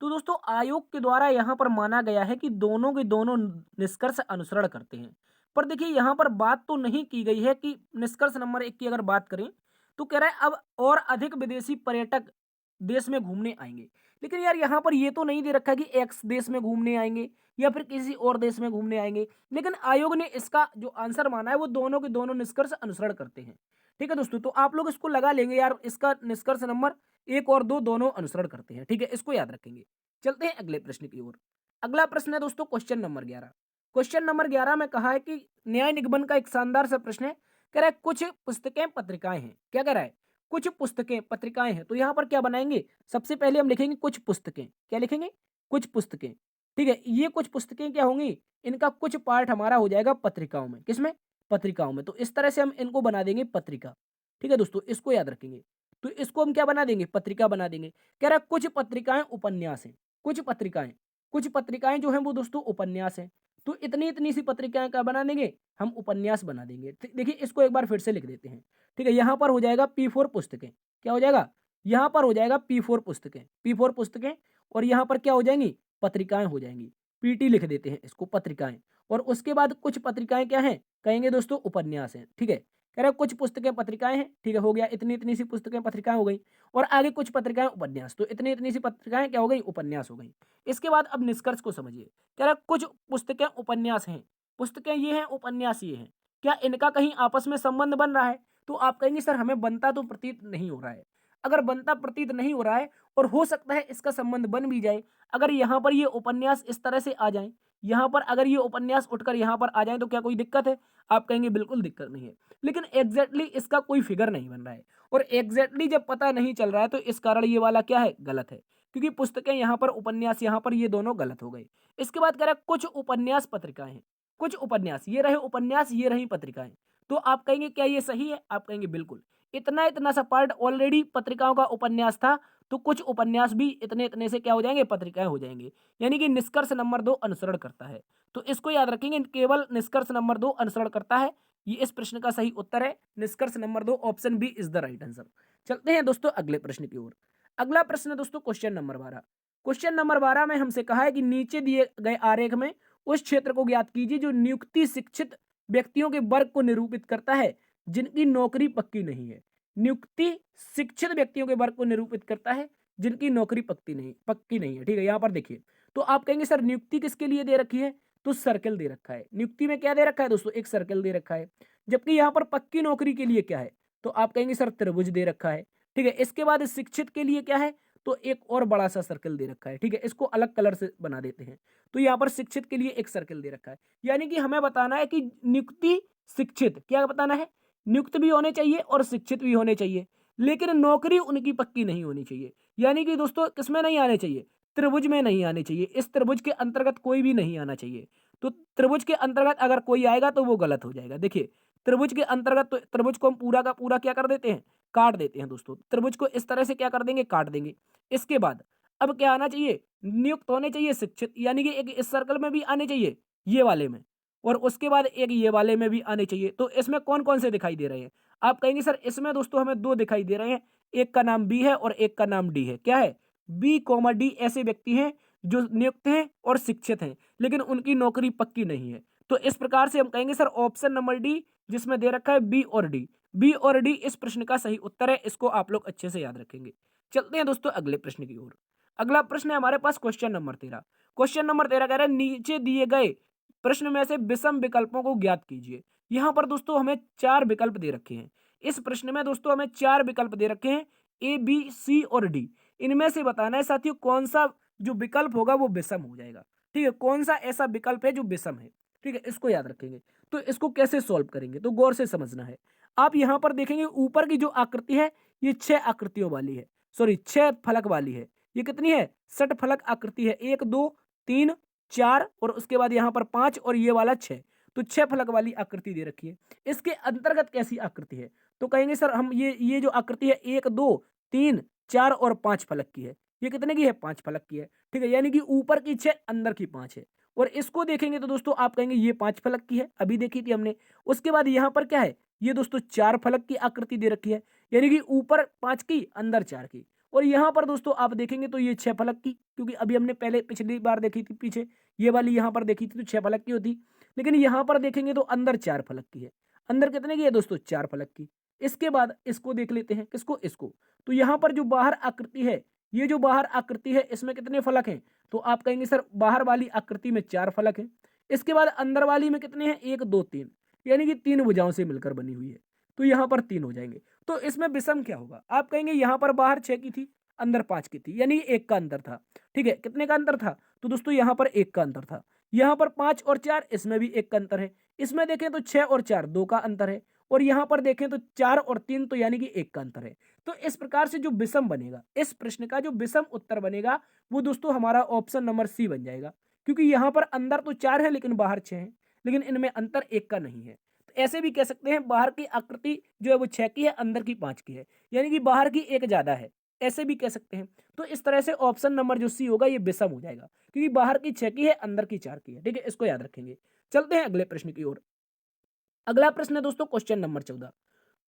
तो दोस्तों आयोग के द्वारा यहाँ पर माना गया है कि दोनों के दोनों निष्कर्ष अनुसरण करते हैं। पर देखिए, यहाँ पर बात तो नहीं की गई है कि निष्कर्ष नंबर 1 की अगर बात करें तो कह रहा है अब और अधिक विदेशी पर्यटक देश में घूमने आएंगे। लेकिन यार यहाँ पर ये तो नहीं दे रखा है कि एक्स देश में घूमने आएंगे या फिर किसी और देश में घूमने आएंगे। लेकिन आयोग ने इसका जो आंसर माना है वो दोनों के दोनों निष्कर्ष अनुसरण करते हैं। ठीक है दोस्तों, तो आप लोग इसको लगा लेंगे यार, इसका निष्कर्ष नंबर 1 और 2 दोनों अनुसरण करते हैं, ठीक है, इसको याद रखेंगे। चलते हैं अगले प्रश्न की ओर। अगला प्रश्न है दोस्तों क्वेश्चन नंबर 11। क्वेश्चन नंबर 11 में कहा है कि न्याय निगमन का एक शानदार सा प्रश्न है। कह रहा है कुछ पुस्तकें पत्रिकाएं हैं। क्या कह रहा है? कुछ पुस्तकें पत्रिकाएं हैं। तो यहां पर क्या बनाएंगे? सबसे पहले हम लिखेंगे कुछ पुस्तकें। क्या लिखेंगे? कुछ पुस्तकें। ठीक है, ये कुछ पुस्तकें क्या होंगी? इनका कुछ पार्ट हमारा हो जाएगा पत्रिकाओं में। किसमें? पत्रिकाओं में। तो इस तरह से हम इनको बना देंगे पत्रिका। ठीक है दोस्तों, इसको याद रखेंगे। तो इसको हम क्या बना देंगे? पत्रिका बना देंगे। कह रहा है कुछ पत्रिकाएं उपन्यास हैं। कुछ पत्रिकाएं जो हैं वो दोस्तों उपन्यास हैं। तो इतनी इतनी सी पत्रिकाएं क्या बना देंगे? हम उपन्यास बना देंगे। देखिए, इसको एक बार फिर से लिख देते हैं। ठीक है, यहां पर हो जाएगा P4 पुस्तकें। क्या हो जाएगा? यहां पर हो जाएगा P4 पुस्तकें। P4 पुस्तकें। और यहां पर क्या हो जाएंगी? पत्रिकाएं हो जाएंगी। PT लिख देते हैं इसको, पत्रिकाएं। और उसके बाद कुछ पत्रिकाएं क्या हैं? कहेंगे दोस्तों उपन्यास हैं। ठीक है, कह रहे कुछ पुस्तकें पत्रिकाएं हैं। ठीक है, हो गया, इतनी इतनी सी पुस्तकें पत्रिकाएं हो गई। और आगे कुछ पत्रिकाएं उपन्यास। तो इतनी इतनी सी पत्रिकाएं क्या हो गई? उपन्यास हो गई। इसके बाद अब निष्कर्ष को समझिए। कह रहा कुछ पुस्तकें उपन्यास हैं। पुस्तकें ये हैं, उपन्यास ये हैं। क्या इनका कहीं आपस में संबंध बन रहा है? तो आप कहेंगे सर हमें बनता तो प्रतीत नहीं हो रहा है। अगर बनता प्रतीत नहीं हो रहा है और हो सकता है इसका संबंध बन भी जाए, अगर यहाँ पर ये उपन्यास इस तरह से आ जाएँ, यहाँ पर अगर ये उपन्यास उठकर यहाँ पर आ जाएँ तो क्या कोई दिक्कत है? आप कहेंगे बिल्कुल दिक्कत नहीं है। लेकिन एग्ज़ैक्टली इसका कोई फिगर नहीं बन रहा है और एग्ज़ैक्टली जब पता नहीं चल रहा है तो इस कारण ये वाला क्या है? गलत है। क्योंकि पुस्तकें यहाँ पर, उपन्यास यहाँ पर, ये दोनों गलत हो गए। इसके बाद कह रहा है कुछ उपन्यास पत्रिकाएँ हैं। कुछ उपन्यास, ये रहे उपन्यास, ये रही पत्रिकाएँ। तो आप कहेंगे क्या ये सही है? आप कहेंगे बिल्कुल। इतना-इतना सा पार्ट ऑलरेडी पत्रिकाओं का उपन्यास था, तो कुछ उपन्यास भी इतने-इतने से क्या हो जाएँगे? पत्रिकाएँ हो जाएँगे। यानी कि निष्कर्ष नंबर 2 अनुसरण करता है। तो इसको याद रखेंगे, केवल निष्कर्ष नंबर 2 अनुसरण करता है। ये इस प्रश्न का सही उत्तर है। निष्कर्ष number 2 option B is the right answer. चलते हैं दोस्तों अगले प्रश्न की ओर। अगला प्रश्न है दोस्तों क्वेश्चन नंबर 12। क्वेश्चन नंबर 12 में हमसे कहा है कि नीचे दिए गए आरेख में उस क्षेत्र को ज्ञात कीजिए जो नियुक्ति शिक्षित व्यक्तियों के वर्ग को निरूपित करता है जिनकी नौकरी पक्की नहीं है। नियुक्ति शिक्षित व्यक्तियों के वर्ग को निरूपित करता है जिनकी नौकरी पक्की नहीं है। ठीक है, यहाँ पर देखिए। तो आप कहेंगे सर नियुक्ति किसके लिए दे रखी है? तो सर्कल दे रखा है। नियुक्ति में क्या दे रखा है दोस्तों? एक सर्कल दे रखा है। जबकि यहाँ पर पक्की नौकरी के लिए क्या है? तो आप कहेंगे सर त्रिभुज दे रखा है। ठीक है, इसके बाद शिक्षित के लिए क्या है? तो एक और बड़ा सा सर्कल दे रखा है। ठीक है, इसको अलग कलर से बना देते हैं। तो यहाँ पर शिक्षित के लिए एक सर्कल दे रखा है। यानी कि हमें बताना है कि नियुक्ति शिक्षित, क्या बताना है? नियुक्त भी होने चाहिए और शिक्षित भी होने चाहिए, लेकिन नौकरी उनकी पक्की नहीं होनी चाहिए। यानी कि दोस्तों किसमें नहीं आने चाहिए? त्रिभुज में नहीं आने चाहिए। इस त्रिभुज के अंतर्गत कोई भी नहीं आना चाहिए। तो त्रिभुज के अंतर्गत अगर कोई आएगा तो वो गलत हो जाएगा। देखिए, त्रिभुज के अंतर्गत तो त्रिभुज को हम पूरा का पूरा क्या कर देते हैं? काट देते हैं दोस्तों। त्रिभुज को इस तरह से क्या कर देंगे? काट देंगे। इसके बाद अब क्या आना चाहिए? नियुक्त होने चाहिए शिक्षित, यानी कि एक इस सर्कल में भी आने चाहिए, ये वाले में, और उसके बाद एक ये वाले में भी आने चाहिए। तो इसमें कौन-कौन से दिखाई दे रहे हैं? आप कहेंगे सर इसमें दोस्तों हमें 2 दिखाई दे रहे हैं, एक का नाम बी है और एक का नाम डी है। क्या है? बी, डी ऐसे व्यक्ति हैं जो नियुक्त हैं और शिक्षित हैं, लेकिन उनकी नौकरी पक्की नहीं है। तो इस प्रकार से हम कहेंगे सर ऑप्शन नंबर डी, जिसमें दे रखा है बी और डी। बी और डी इस प्रश्न का सही उत्तर है। इसको आप लोग अच्छे से याद रखेंगे। चलते हैं दोस्तों अगले प्रश्न की ओर। अगला प्रश्न है हमारे पास क्वेश्चन नंबर 13। क्वेश्चन नंबर 13 कह रहा है नीचे दिए गए प्रश्न में से विषम विकल्पों को ज्ञात कीजिए। यहाँ पर दोस्तों हमें 4 विकल्प दे रखे हैं। इस प्रश्न में दोस्तों हमें 4 विकल्प दे रखे हैं, ए, बी, सी और डी। इनमें से बताना है साथियों कौन सा जो विकल्प होगा वो विषम हो जाएगा। ठीक है, कौन सा ऐसा विकल्प है जो विषम है। ठीक है, इसको याद रखेंगे। तो इसको कैसे सॉल्व करेंगे तो गौर से समझना है। आप यहाँ पर देखेंगे ऊपर की जो आकृति है ये 6 आकृतियों वाली है, सॉरी 6 फलक वाली है। ये कितनी है? षटफलक आकृति है। 1, 2, 3, 4 और उसके बाद यहाँ पर 5 और ये वाला 6। तो 6 फलक वाली आकृति दे रखी है। इसके अंतर्गत कैसी आकृति है? तो कहेंगे सर हम ये जो आकृति है 1, 2, 3, 4 और 5 फलक की है। ये कितने की है? 5 फलक की है। ठीक है, यानी कि ऊपर की 6 अंदर की 5 है। और इसको देखेंगे तो दोस्तों आप कहेंगे ये 5 फलक की है, अभी देखी थी हमने। उसके बाद यहाँ पर क्या है? ये दोस्तों 4 फलक की आकृति दे रखी है, यानी कि ऊपर 5 की अंदर 4 की। और यहाँ पर दोस्तों आप देखेंगे तो ये 6 फलक की, क्योंकि अभी हमने पहले पिछली बार देखी थी पीछे, ये वाली यहाँ पर देखी थी तो 6 फलक की होती। लेकिन यहाँ पर देखेंगे तो अंदर 4 फलक की है। अंदर कितने की है दोस्तों? 4 फलक की। इसके बाद इसको देख लेते हैं, किसको? इसको। तो यहाँ पर जो बाहर आकृति है, ये जो बाहर आकृति है इसमें कितने फलक हैं? तो आप कहेंगे सर बाहर वाली आकृति में 4 फलक हैं। इसके बाद अंदर वाली में कितने हैं? 1, 2, 3, यानी कि 3 भुजाओं से मिलकर बनी हुई है। तो यहाँ पर 3 हो जाएंगे। तो इसमें विषम क्या होगा? आप कहेंगे यहाँ पर बाहर 6 की थी, अंदर 5 की थी, यानी 1 का अंतर था। ठीक है, कितने का अंतर था? तो दोस्तों यहाँ पर 1 का अंतर था। यहाँ पर 5 और 4, इसमें भी 1 का अंतर है। इसमें देखें तो 6 और 4 2 का अंतर है। और यहाँ पर देखें तो 4 और 3 तो यानी कि 1 का अंतर है। तो इस प्रकार से जो विषम बनेगा, इस प्रश्न का जो विषम उत्तर बनेगा वो दोस्तों हमारा ऑप्शन नंबर सी बन जाएगा। क्योंकि यहाँ पर अंदर तो 4 है लेकिन बाहर 6 है, लेकिन इनमें अंतर 1 का नहीं है। तो ऐसे भी कह सकते हैं बाहर की आकृति जो है वो 6 की है, अंदर की 5 की है, यानी कि बाहर की 1 ज्यादा है, ऐसे भी कह सकते हैं। तो इस तरह से ऑप्शन नंबर जो सी होगा ये विषम हो जाएगा, क्योंकि बाहर की 6 की है, अंदर की 4 की है। ठीक है, इसको याद रखेंगे। चलते हैं अगले प्रश्न की ओर। अगला प्रश्न है दोस्तों क्वेश्चन नंबर 14।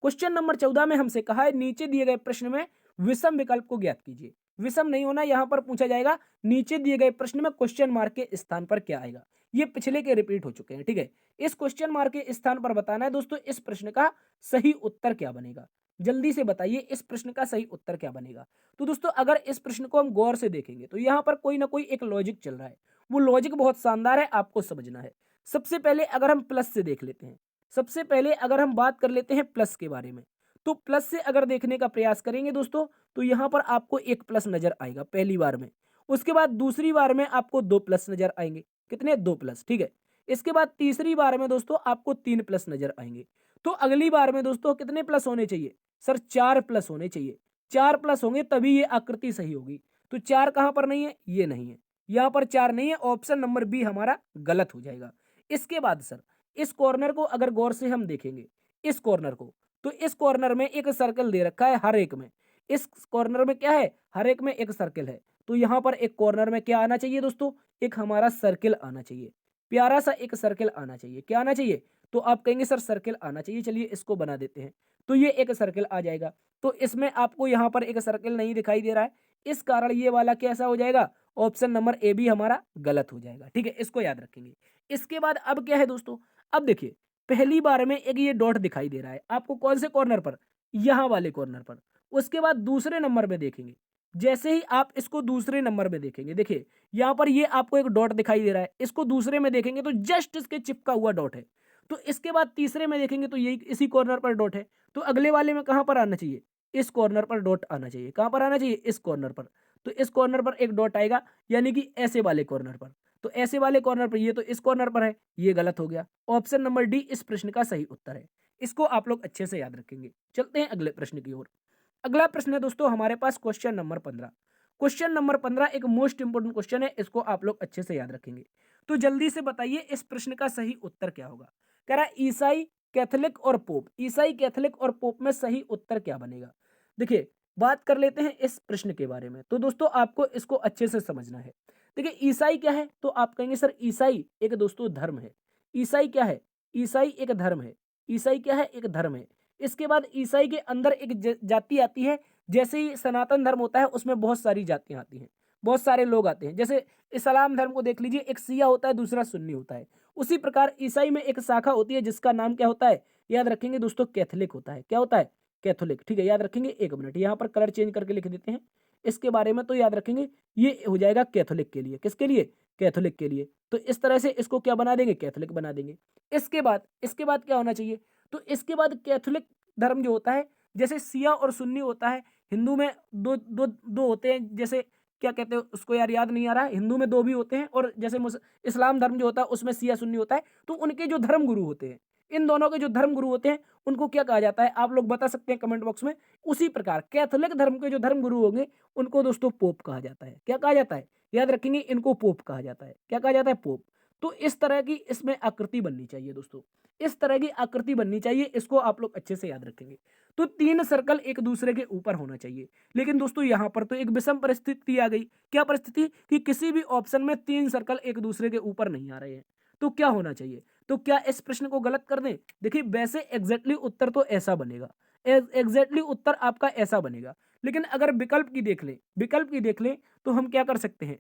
क्वेश्चन नंबर 14 में हमसे कहा है नीचे दिए गए प्रश्न में विषम विकल्प को ज्ञात कीजिए। विषम नहीं होना, यहां पर पूछा जाएगा नीचे दिए गए प्रश्न में क्वेश्चन मार्क के स्थान पर क्या आएगा। ये पिछले के रिपीट हो चुके हैं। ठीक है, इस क्वेश्चन मार्क के स्थान पर बताना है दोस्तों इस प्रश्न का सही उत्तर क्या बनेगा। जल्दी से बताइए इस प्रश्न का सही उत्तर क्या बनेगा। तो दोस्तों अगर इस प्रश्न को हम गौर से देखेंगे तो यहाँ पर कोई ना कोई एक लॉजिक चल रहा है। वो लॉजिक बहुत शानदार है, आपको समझना है। सबसे पहले अगर हम प्लस से देख लेते हैं, सबसे पहले अगर हम बात कर लेते हैं प्लस के बारे में, तो प्लस से अगर देखने का प्रयास करेंगे दोस्तों, तो यहाँ पर आपको एक प्लस नजर आएगा पहली बार में। उसके बाद दूसरी बार में आपको दो प्लस नजर आएंगे। कितने? दो प्लस, ठीक है। इसके बाद तीसरी बार में दोस्तों आपको तीन प्लस नजर आएंगे। तो अगली बार में दोस्तों कितने प्लस होने चाहिए? सर चार प्लस होने चाहिए। चार प्लस होंगे तभी ये आकृति सही होगी। तो चार कहां पर नहीं है? ये नहीं है, यहां पर चार नहीं है। ऑप्शन नंबर बी हमारा गलत हो जाएगा। इसके बाद सर इस कॉर्नर को अगर गौर से हम देखेंगे, इस कॉर्नर को, तो इस कॉर्नर में एक सर्कल दे रखा है हर एक में। इस कॉर्नर में क्या है? हर एक में एक सर्कल है। तो यहां पर एक कॉर्नर में क्या आना चाहिए दोस्तों? एक हमारा सर्कल आना चाहिए, प्यारा सा एक सर्कल आना चाहिए। क्या आना चाहिए? तो आप कहेंगे सर सर्कल आना चाहिए, चलिए इसको बना देते हैं। तो ये एक सर्कल आ जाएगा। तो इसमें आपको यहां पर एक सर्कल नहीं दिखाई दे रहा है, इस कारण ये वाला कैसा हो जाएगा? ऑप्शन नंबर ए भी हमारा गलत हो जाएगा। ठीक है, इसको याद रखेंगे। इसके बाद अब क्या है दोस्तों? अब देखिए, पहली बार में एक ये डॉट दिखाई दे रहा है आपको, कौन से कॉर्नर पर? यहां वाले कॉर्नर पर। उसके बाद दूसरे नंबर में देखेंगे, जैसे ही आप इसको दूसरे नंबर में देखेंगे, देखिए यहां पर ये आपको एक डॉट दिखाई दे रहा है, इसको दूसरे में देखेंगे तो जस्ट इसके चिपका हुआ डॉट है। तो इसके बाद तीसरे में देखेंगे तो यही इसी कॉर्नर पर डॉट है। तो अगले वाले में कहां पर आना चाहिए? इस कॉर्नर पर डॉट आना चाहिए। कहां पर आना चाहिए? इस कॉर्नर पर। तो इस कॉर्नर पर एक डॉट आएगा, यानी कि ऐसे वाले कॉर्नर पर। तो ऐसे वाले कॉर्नर पर, ये तो इस कॉर्नर पर है, ये गलत हो गया। ऑप्शन नंबर डी इस प्रश्न का सही उत्तर है। इसको आप लोग अच्छे से याद रखेंगे। चलते हैं अगले प्रश्न की ओर। अगला प्रश्न है दोस्तों हमारे पास क्वेश्चन नंबर 15। क्वेश्चन नंबर 15 एक मोस्ट इंपोर्टेंट क्वेश्चन है, इसको आप लोग अच्छे से याद रखेंगे। तो जल्दी से बताइए इस प्रश्न का सही उत्तर क्या होगा? कह रहा है ईसाई, कैथोलिक और पोप। ईसाई, कैथोलिक और पोप में सही उत्तर क्या बनेगा? देखिए, बात कर लेते हैं इस प्रश्न के बारे में। तो दोस्तों आपको इसको अच्छे से समझना है। देखिए, ईसाई क्या है? तो आप कहेंगे सर ईसाई एक दोस्तों धर्म है। ईसाई क्या है? ईसाई एक धर्म है। ईसाई क्या है? एक धर्म है। इसके बाद ईसाई के अंदर एक जाति आती है। जैसे ही सनातन धर्म होता है उसमें बहुत सारी जातियां आती हैं, बहुत सारे लोग आते हैं। जैसे इस्लाम धर्म को देख लीजिए, एक शिया होता है, दूसरा सुन्नी होता है। उसी प्रकार ईसाई में एक शाखा होती है जिसका नाम क्या होता है? याद रखेंगे दोस्तों, कैथोलिक होता है। क्या होता है? कैथोलिक। ठीक है, याद रखेंगे। एक मिनट, यहाँ पर कलर चेंज करके लिख देते हैं इसके बारे में, तो याद रखेंगे ये हो जाएगा कैथोलिक के लिए। किसके लिए? कैथोलिक के लिए। तो इस तरह से इसको क्या बना देंगे? कैथोलिक बना देंगे। इसके बाद क्या होना चाहिए? तो इसके बाद कैथोलिक धर्म जो होता है, जैसे शिया और सुन्नी होता है, हिंदू में दो दो दो होते हैं, जैसे क्या कहते हैं उसको यार, याद नहीं आ रहा है। हिंदू में दो भी होते हैं, और जैसे इस्लाम धर्म जो होता है उसमें शिया सुन्नी होता है। तो उनके जो धर्म गुरु होते हैं, इन दोनों के जो धर्म गुरु होते हैं, उनको क्या कहा जाता है? आप लोग बता सकते हैं कमेंट बॉक्स में। उसी प्रकार कैथोलिक धर्म के जो धर्म गुरु होंगे उनको दोस्तों पोप कहा जाता है। क्या कहा जाता है? याद रखेंगे, इनको पोप कहा जाता है। क्या कहा जाता है? पोप। तो इस तरह की इसमें आकृति बननी चाहिए दोस्तों, इस तरह की आकृति बननी चाहिए। इसको आप लोग अच्छे से याद रखेंगे। तो तीन सर्कल एक दूसरे के ऊपर होना चाहिए। लेकिन दोस्तों यहां पर तो एक विषम परिस्थिति आ गई। क्या परिस्थिति? कि किसी भी ऑप्शन में तीन सर्कल एक दूसरे के ऊपर नहीं आ रहे हैं। तो क्या होना चाहिए? तो क्या इस प्रश्न को गलत कर दें? देखिए, वैसे एग्जैक्टली उत्तर तो ऐसा बनेगा, एग्जैक्टली उत्तर आपका ऐसा बनेगा। लेकिन अगर विकल्प की देख लें तो हम क्या कर सकते हैं?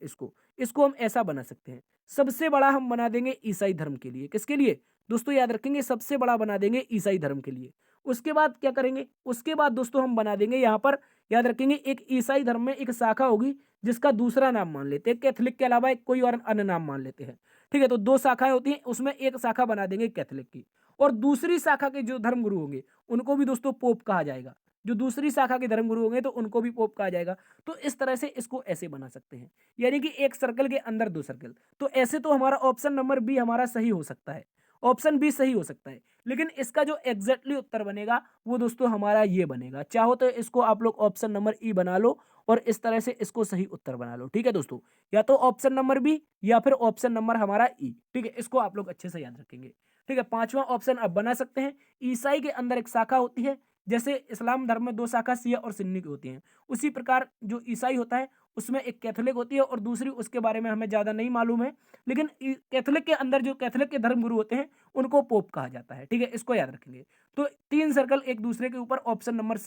इसको हम ऐसा बना सकते हैं। सबसे बड़ा हम बना देंगे ईसाई धर्म के लिए। किसके लिए दोस्तों? याद रखेंगे, सबसे बड़ा बना देंगे ईसाई धर्म के लिए। उसके बाद क्या करेंगे? उसके बाद दोस्तों हम बना देंगे यहाँ पर, याद रखेंगे, एक ईसाई धर्म में एक शाखा होगी जिसका दूसरा नाम मान लेते हैं। कैथोलिक के अलावा एक कोई और अन्य नाम मान लेते हैं। ठीक है, तो दो शाखाएं होती हैं, उसमें एक शाखा बना देंगे कैथोलिक की। और दूसरी शाखा के जो धर्म गुरु होंगे उनको भी दोस्तों पोप कहा जाएगा। जो दूसरी शाखा के धर्म गुरु होंगे तो उनको भी पोप कहा जाएगा। तो इस तरह से इसको ऐसे बना सकते हैं, यानी कि एक सर्कल के अंदर दो सर्कल। तो ऐसे तो हमारा ऑप्शन नंबर बी हमारा सही हो सकता है, ऑप्शन बी सही हो सकता है। लेकिन इसका जो एग्जैक्टली उत्तर बनेगा वो दोस्तों हमारा ये बनेगा। चाहो तो इसको आप लोग ऑप्शन नंबर ई बना लो और इस तरह से इसको सही उत्तर बना लो। ठीक है दोस्तों, या तो ऑप्शन नंबर बी या फिर ऑप्शन नंबर हमारा ई। ठीक है, इसको आप लोग अच्छे से याद रखेंगे। ठीक है, पांचवा ऑप्शन अब बना सकते हैं। ईसाई के अंदर एक शाखा होती है, जैसे इस्लाम धर्म में दो शाखा शिया और सुन्नी की होती हैं। उसी प्रकार जो ईसाई होता है उसमें एक कैथोलिक होती है और दूसरी, उसके बारे में हमें ज्यादा नहीं मालूम है। लेकिन कैथोलिक के अंदर जो कैथोलिक के धर्म गुरु होते हैं उनको पोप कहा जाता है। ठीक है, इसको याद रखेंगे। तो तीन सर्कल एक दूसरे के ऊपर, option number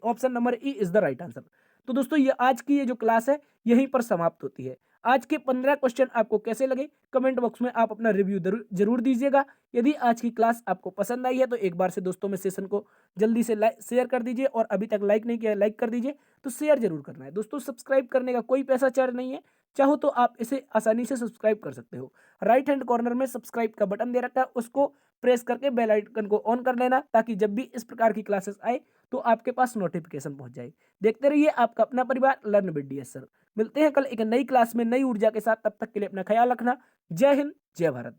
option number E is the right answer. तो दोस्तों ये आज की ये जो क्लास है यहीं पर समाप्त होती है। आज के 15 क्वेश्चन आपको कैसे लगे कमेंट बॉक्स में आप अपना रिव्यू जरूर दीजिएगा। यदि आज की क्लास आपको पसंद आई है तो एक बार से दोस्तों में सेशन को जल्दी से शेयर कर दीजिए, और अभी तक लाइक नहीं किया है लाइक कर दीजिए। तो शेयर जरूर करना है दोस्तों। सब्सक्राइब करने का कोई पैसा चार्ज नहीं है, चाहो तो आप इसे आसानी से सब्सक्राइब कर सकते हो। राइट हैंड कॉर्नर में सब्सक्राइब का बटन दे रखा है, उसको प्रेस करके बेल आइकन को ऑन कर लेना, ताकि जब भी इस प्रकार की क्लासेस आए तो आपके पास नोटिफिकेशन पहुंच जाए। देखते रहिए आपका अपना परिवार लर्न विद डीएस सर। मिलते हैं कल एक नई क्लास में नई ऊर्जा के साथ, तब तक के लिए अपना ख्याल रखना। जय हिंद, जय भारत।